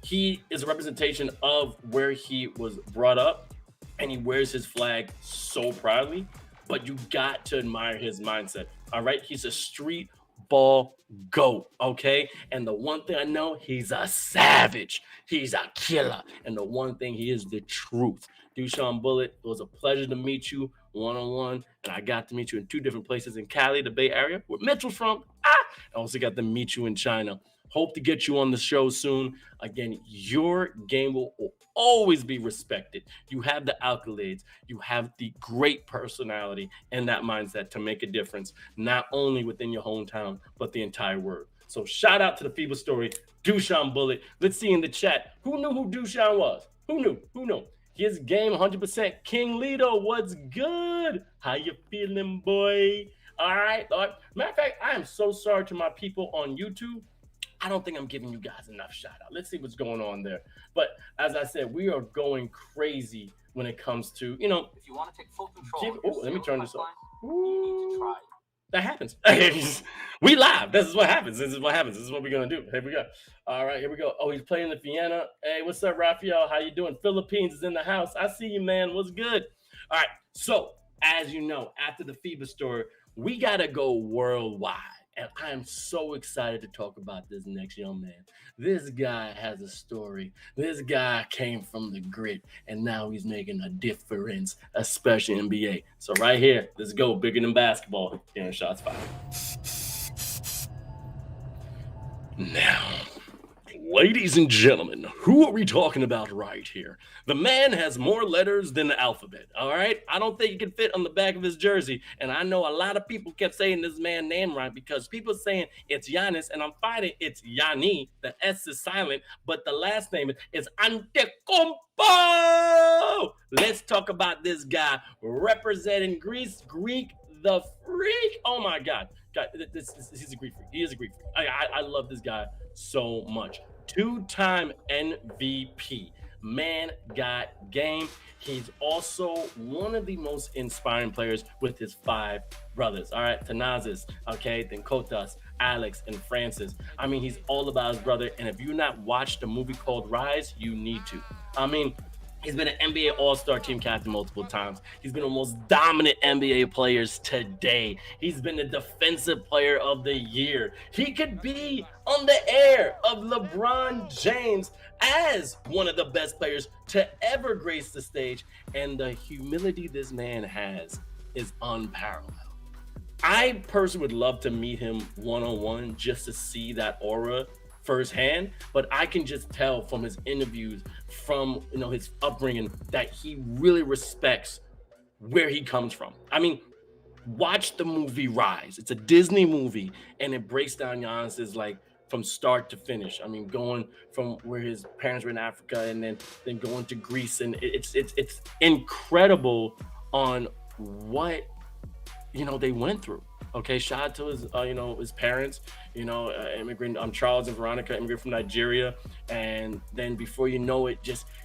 He is a representation of where he was brought up, and he wears his flag so proudly, but you got to admire his mindset. All right. He's a street ball GOAT. Okay. And the one thing I know, he's a savage. He's a killer. And the one thing he is the truth. Dusan Bulut, it was a pleasure to meet you one-on-one. And I got to meet you in 2 different places in Cali, the Bay Area, where Mitchell's from. I also got to meet you in China. Hope to get you on the show soon. Again, your game will always be respected. You have the accolades. You have the great personality and that mindset to make a difference, not only within your hometown, but the entire world. So shout out to the FIBA story, Dusan Bulut. Let's see in the chat. Who knew who Dusan was? Who knew? His game 100%. King Lido, what's good? How you feeling, boy? All right. Matter of fact, I am so sorry to my people on YouTube. I don't think I'm giving you guys enough shout out. Let's see what's going on there. But as I said, we are going crazy when it comes to, If you want to take full control. Let me turn this off. You need to try. That happens. We live. This is what happens. This is what we're going to do. Here we go. All right, here we go. Oh, he's playing the Vienna. Hey, what's up, Raphael? How you doing? Philippines is in the house. I see you, man. What's good? All right. So, as you know, after the FIBA story, we got to go worldwide. And I am so excited to talk about this next young man. This guy has a story. This guy came from the grit, and now he's making a difference, especially in NBA. So right here, let's go. Bigger than basketball. Here in Shots Fired. Now, ladies and gentlemen, who are we talking about right here? The man has more letters than the alphabet, all right? I don't think it can fit on the back of his jersey. And I know a lot of people kept saying this man's name right because people saying it's Giannis, and I'm fighting it's Yanni. The S is silent, but the last name is Antetokounmpo. Let's talk about this guy representing Greece, Greek, the freak. Oh, my God. He's a Greek freak. He is a Greek freak. I love this guy so much. 2-time MVP. man got game. He's also one of the most inspiring players with his 5 brothers. All right, Tanazis, okay, then Kotas, Alex, and Francis. I mean, he's all about his brother. And if you've not watched a movie called Rise, you need to. I mean, he's been an NBA All-Star team captain multiple times. He's been one of the most dominant NBA players today. He's been the defensive player of the year. He could be on the air of LeBron James as one of the best players to ever grace the stage. And the humility this man has is unparalleled. I personally would love to meet him one-on-one just to see that aura firsthand, but I can just tell from his interviews, from his upbringing, that he really respects where he comes from. I mean, watch the movie Rise. It's a Disney movie, and it breaks down Giannis's like from start to finish. I mean, going from where his parents were in Africa and then going to Greece, and it's incredible on what they went through. Okay, shout out to his his parents, immigrant, Charles and Veronica, immigrant from Nigeria, and then before you know it,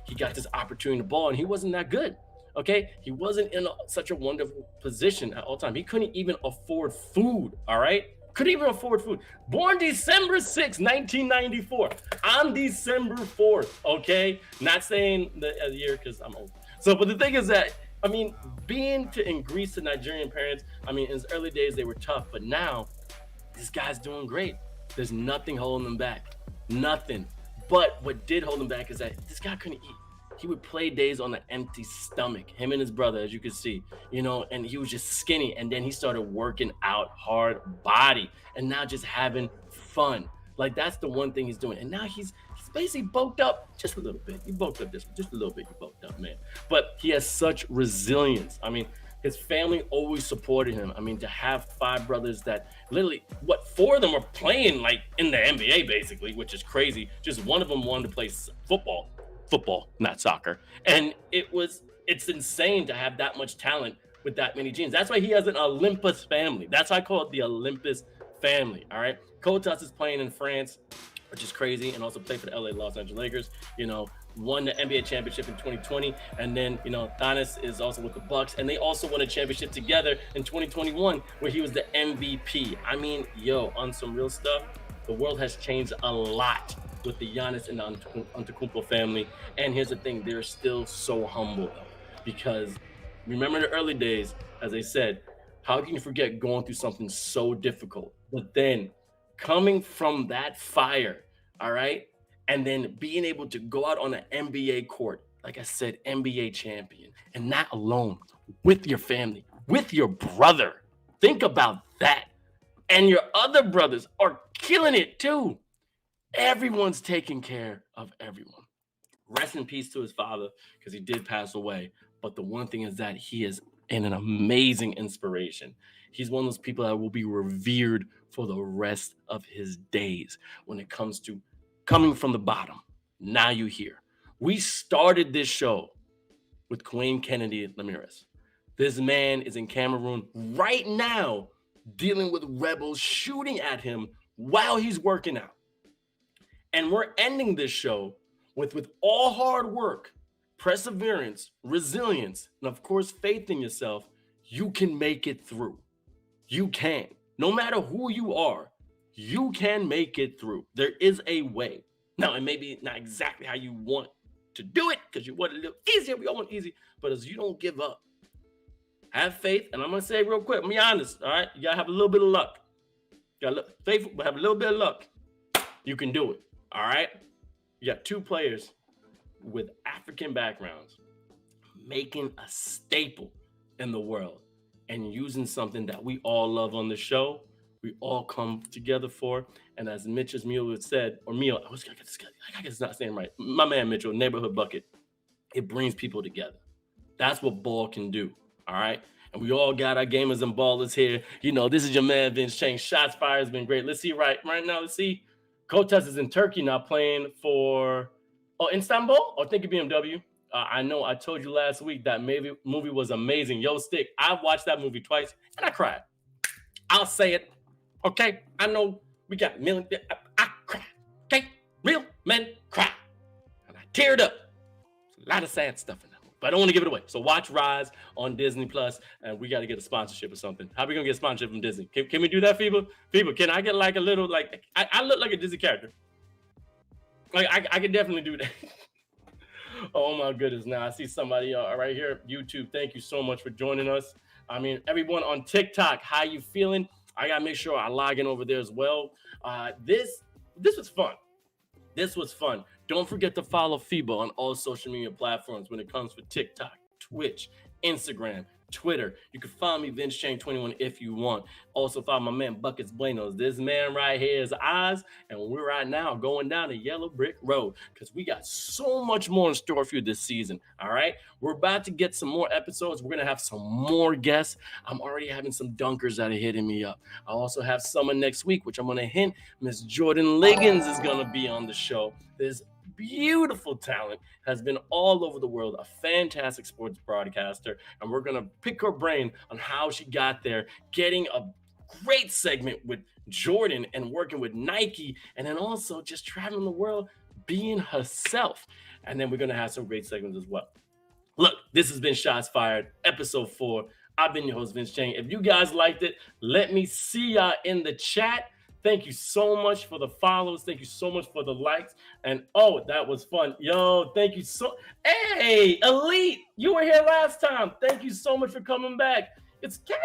he got this opportunity to ball, and he wasn't that good. Okay, he wasn't in such a wonderful position at all time. He couldn't even afford food. All right, couldn't even afford food. Born December 6, 1994, on December 4th. Okay, not saying the year because I'm old. So, but the thing is that, I mean, being in Greece to Nigerian parents, I mean, in his early days, they were tough, but now this guy's doing great. There's nothing holding him back. Nothing. But what did hold him back is that this guy couldn't eat. He would play days on an empty stomach, him and his brother, as you can see, and he was just skinny. And then he started working out hard body and now just having fun. Like, that's the one thing he's doing. And now he's basically bulked up just a little bit. He bulked up just a little bit. He bulked up, man. But he has such resilience. I mean, his family always supported him. I mean, to have 5 brothers that literally, 4 of them are playing like in the NBA basically, which is crazy. Just one of them wanted to play football, not soccer. And it's insane to have that much talent with that many genes. That's why he has an Olympus family. That's why I call it the Olympus family. All right. Kotas is playing in France, which is crazy, and also played for the Los Angeles Lakers, won the NBA championship in 2020. And then, Giannis is also with the Bucks, and they also won a championship together in 2021, where he was the MVP. I mean, on some real stuff, the world has changed a lot with the Giannis and the Antetokounmpo family. And here's the thing, they're still so humble, because remember the early days, as I said, how can you forget going through something so difficult? But then coming from that fire, all right, and then being able to go out on an NBA court, like I said, NBA champion, and not alone, with your family, with your brother. Think about that. And your other brothers are killing it too. Everyone's taking care of everyone. Rest in peace to his father, because he did pass away. But the one thing is that he is an amazing inspiration. He's one of those people that will be revered for the rest of his days when it comes to coming from the bottom. Now you hear. We started this show with Nkwain Kennedy Lamiress. This man is in Cameroon right now dealing with rebels shooting at him while he's working out. And we're ending this show with all hard work, perseverance, resilience, and of course, faith in yourself. You can make it through. You can. No matter who you are, you can make it through. There is a way. Now, it may be not exactly how you want to do it, because you want it a little easier. We all want easy. But as you don't give up, have faith. And I'm going to say real quick, I'm going to be honest, all right? You got to have a little bit of luck. You got to look faithful, but have a little bit of luck. You can do it, all right? You got 2 players with African backgrounds making a staple in the world and using something that we all love on the show, we all come together for. And as Mitchell Muehl said, or Muehl, I was gonna get this guy, I guess it's not saying right. My man Mitchell, Neighbourhood bucket. It brings people together. That's what ball can do. All right. And we all got our gamers and ballers here. This is your man Vince Chang. Shots fired has been great. Let's see right now. Let's see. Kotas is in Turkey now playing for Istanbul or think of BMW. I know I told you last week that movie was amazing. Yo, Stick, I watched that movie twice and I cried. I'll say it. Okay. I know we got millions. I cried. Okay. Real men cry. And I teared up. A lot of sad stuff in that one, but I don't want to give it away. So watch Rise on Disney Plus, and we got to get a sponsorship or something. How are we gonna get a sponsorship from Disney? Can we do that, FIBA? FIBA, can I get like a little like I look like a Disney character? Like I can definitely do that. Oh my goodness! Now I see somebody right here, YouTube. Thank you so much for joining us. I mean, everyone on TikTok, how you feeling? I gotta make sure I log in over there as well. This was fun. This was fun. Don't forget to follow FIBA on all social media platforms when it comes to TikTok, Twitch, Instagram, Twitter. You can follow me, Vince Chang 21, if you want. Also follow my man Buckets Buenos. This man right here is Oz, and we're right now going down the yellow brick road because we got so much more in store for you this season. All right, we're about to get some more episodes. We're gonna have some more guests. I'm already having some dunkers that are hitting me up. I also have someone next week, which I'm gonna hint. Miss Jordan Liggins is gonna be on the show. This beautiful talent has been all over the world, a fantastic sports broadcaster, and we're gonna pick her brain on how she got there, getting a great segment with Jordan and working with Nike, and then also just traveling the world being herself. And then we're gonna have some great segments as well. Look, this has been Shots Fired, episode 4. I've been your host, Vince Chang. If you guys liked it, let me see y'all in the chat. Thank you so much for the follows. Thank you so much for the likes. And oh, that was fun. Yo, thank you so. Hey, Elite, you were here last time. Thank you so much for coming back. It's Kathy.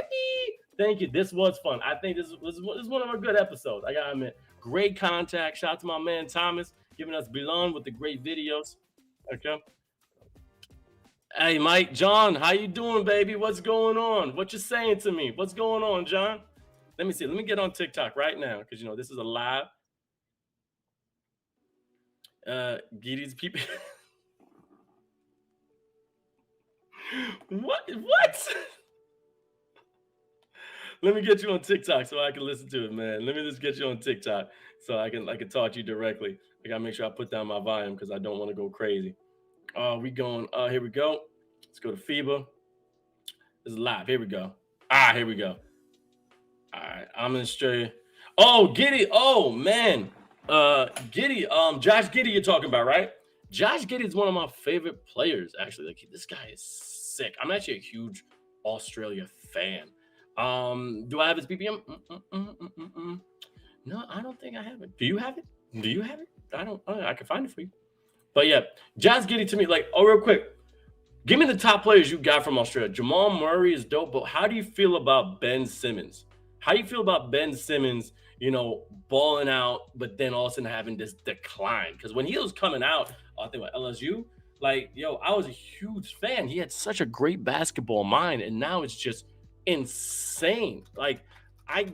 Thank you. This was fun. I think this was one of our good episodes. I gotta admit, great contact. Shout out to my man Thomas giving us Belong with the great videos. Okay. Hey, Mike, John, how you doing, baby? What's going on? What you saying to me? What's going on, John? Let me see. Let me get on TikTok right now because, you know, this is a live. Giddy's people. What? Let me get you on TikTok so I can listen to it, man. Let me just get you on TikTok so I can talk to you directly. I gotta make sure I put down my volume because I don't want to go crazy. We going. Here we go. Let's go to FIBA. This is live. Here we go. Here we go. All right, I'm in Australia. Oh, Giddy. Oh, man. Giddy. Josh Giddey you're talking about, right? Josh Giddey is one of my favorite players, actually. Like, this guy is sick. I'm actually a huge Australia fan. Do I have his BPM? No, I don't think I have it. Do you have it? I don't. I can find it for you. But yeah, Josh Giddey to me, like, real quick. Give me the top players you got from Australia. Jamal Murray is dope, but how do you feel about Ben Simmons? How do you feel about Ben Simmons, you know, balling out, but then all of a sudden having this decline? Because when he was coming out, I think about LSU, like, yo, I was a huge fan. He had such a great basketball mind, and now it's just insane. Like, I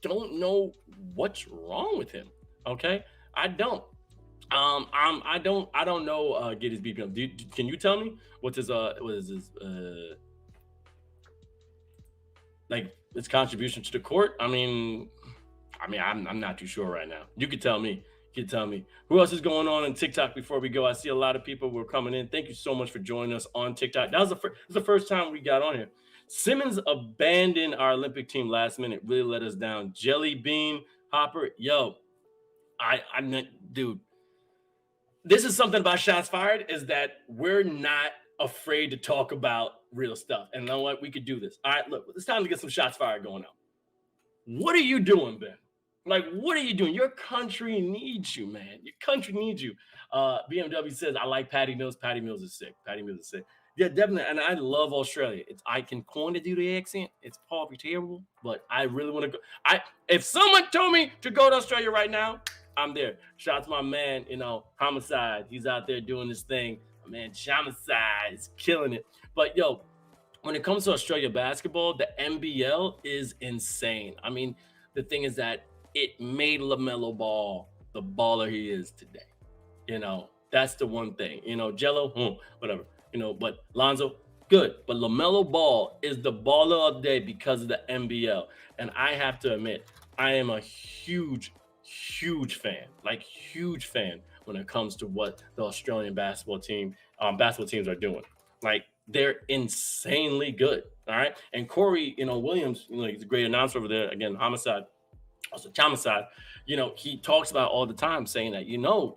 don't know what's wrong with him. Okay, I don't. I don't know. Get his BPM. Can you tell me what is his like his contribution to the court? I mean, I'm not too sure right now. You could tell me. Who else is going on TikTok before we go? I see a lot of people were coming in. Thank you so much for joining us on TikTok. That was the first time we got on here. Simmons abandoned our Olympic team last minute. Really let us down. Jelly Bean Hopper, yo, I meant, dude. This is something about Shots Fired is that we're not afraid to talk about real stuff. And you know what? We could do this. All right, look, it's time to get some Shots Fired going on. What are you doing, Ben? Like, what are you doing? Your country needs you, man. Your country needs you. BMW says, I like Patty Mills. Patty Mills is sick. Yeah, definitely. And I love Australia. I can kind of do the accent. It's probably terrible, but I really want to go. If someone told me to go to Australia right now, I'm there. Shout out to my man, Homicide. He's out there doing this thing. My man, Homicide is killing it. But yo, when it comes to Australia basketball, the NBL is insane. I mean, the thing is that it made LaMelo Ball the baller he is today. That's the one thing. Jello, whatever. But Lonzo, good. But LaMelo Ball is the baller of the day because of the NBL. And I have to admit, I am a huge fan when it comes to what the Australian basketball teams are doing. Like, they're insanely good. All right. And Corey, Williams, he's a great announcer over there. Again, Homicide, also Homicide, he talks about all the time saying that,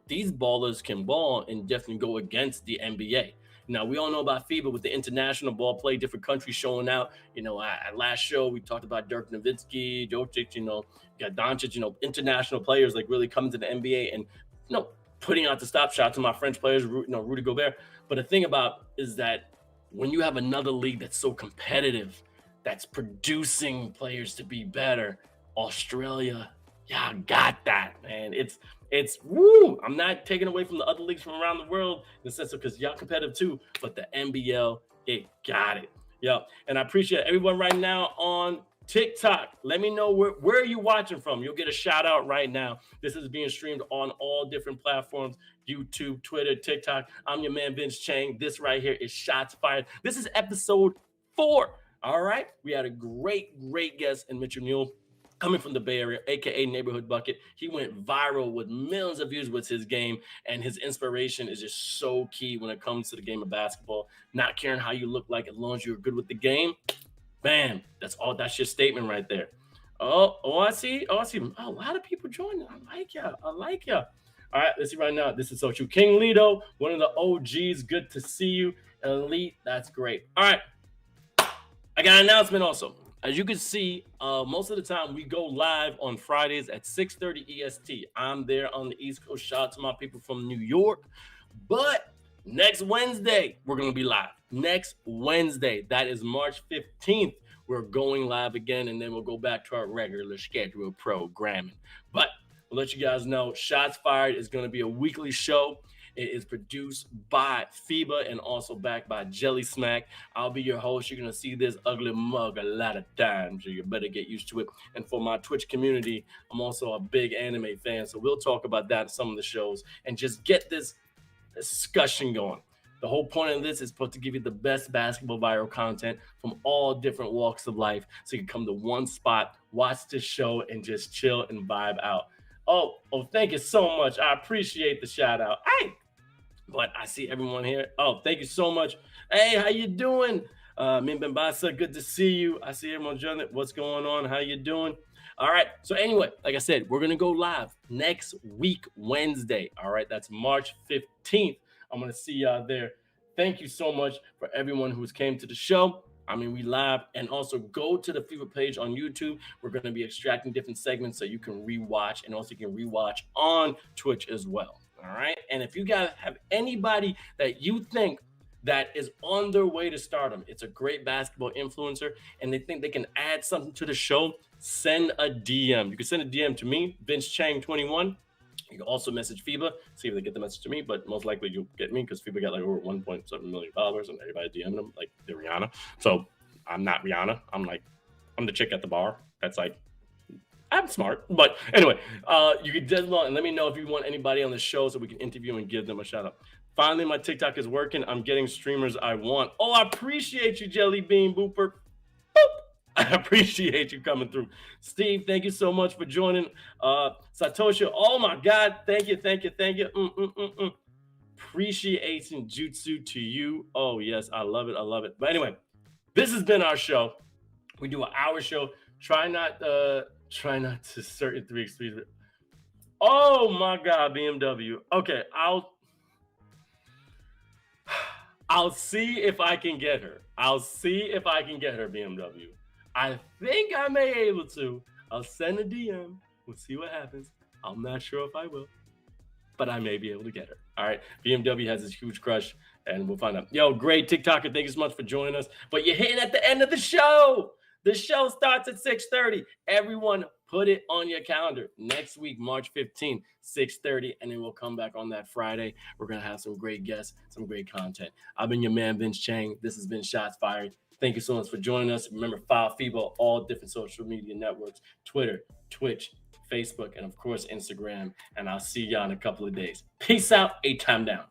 these ballers can ball and definitely go against the NBA. Now, we all know about FIBA with the international ball play, different countries showing out. At last show, we talked about Dirk Nowitzki, Jokic, you got Doncic, international players like really coming to the NBA and, putting out the stop shot to my French players, Rudy Gobert. But the thing about is that when you have another league that's so competitive, that's producing players to be better, Australia, y'all got that, man. It's woo. I'm not taking away from the other leagues from around the world in the sense of because y'all competitive too, but the NBL, it got it. Yep. And I appreciate everyone right now on TikTok. Let me know where are you watching from. You'll get a shout out right now. This is being streamed on all different platforms: YouTube, Twitter, TikTok. I'm your man, Vince Chang. This right here is Shots Fired. This is episode 4. All right. We had a great guest in Mitchell Muehl, coming from the Bay Area, aka Neighborhood Bucket. He went viral with millions of views with his game, and his inspiration is just so key when it comes to the game of basketball. Not caring how you look like, as long as you're good with the game. Bam, that's your statement right there. I see. Oh, a lot of people joining. I like ya. All right, let's see right now. This is so true. King Lido, one of the OGs. Good to see you. Elite, that's great. All right, I got an announcement also. As you can see, most of the time we go live on Fridays at 6:30 EST. I'm there on the East Coast. Shout out to my people from New York. But next Wednesday, we're going to be live. Next Wednesday, that is March 15th. We're going live again, and then we'll go back to our regular scheduled programming. But we'll let you guys know, Shots Fired is going to be a weekly show. It is produced by FIBA and also backed by Jelly Smack. I'll be your host. You're going to see this ugly mug a lot of times, so you better get used to it. And for my Twitch community, I'm also a big anime fan, so we'll talk about that in some of the shows and just get this discussion going. The whole point of this is supposed to give you the best basketball viral content from all different walks of life, so you can come to one spot, watch this show, and just chill and vibe out. Oh, thank you so much. I appreciate the shout out. Hey, but I see everyone here. Oh, thank you so much. Hey, how you doing? Min Bambasa, good to see you. I see everyone joining. What's going on? How you doing? All right. So anyway, like I said, we're going to go live next week, Wednesday. All right. That's March 15th. I'm going to see y'all there. Thank you so much for everyone who's came to the show. We live, and also go to the FIBA page on YouTube. We're going to be extracting different segments so you can rewatch, and also you can rewatch on Twitch as well. All right. And if you guys have anybody that you think that is on their way to stardom, it's a great basketball influencer, and they think they can add something to the show, send a DM. You can send a DM to me, Vince Chang 21. You can also message FIBA, see if they get the message to me, but most likely you'll get me because FIBA got like over 1.7 million followers and everybody DMing them like they're Rihanna. So I'm not Rihanna. I'm the chick at the bar. That's like, I'm smart. But anyway, you can just and let me know if you want anybody on the show so we can interview and give them a shout out. Finally, my TikTok is working. I'm getting streamers I want. Oh, I appreciate you, Jelly Bean Booper. Boop. I appreciate you coming through. Steve, thank you so much for joining. Satoshi, oh my God, thank you. Appreciation jutsu to you. Oh yes, I love it. But anyway, this has been our show. We do an hour show. Try not to certain 3 speeds. Oh my God, BMW. Okay, I'll see if I can get her. BMW. I think I may be able to. I'll send a DM. We'll see what happens. I'm not sure if I will, but I may be able to get her. All right. BMW has this huge crush, and we'll find out. Yo, great TikToker. Thank you so much for joining us. But you're hitting at the end of the show. The show starts at 6:30. Everyone, put it on your calendar. Next week, March 15th, 6:30, and then we'll come back on that Friday. We're going to have some great guests, some great content. I've been your man, Vince Chang. This has been Shots Fired. Thank you so much for joining us. Remember, follow FIBA, all different social media networks, Twitter, Twitch, Facebook, and of course, Instagram. And I'll see y'all in a couple of days. Peace out. 8 time down.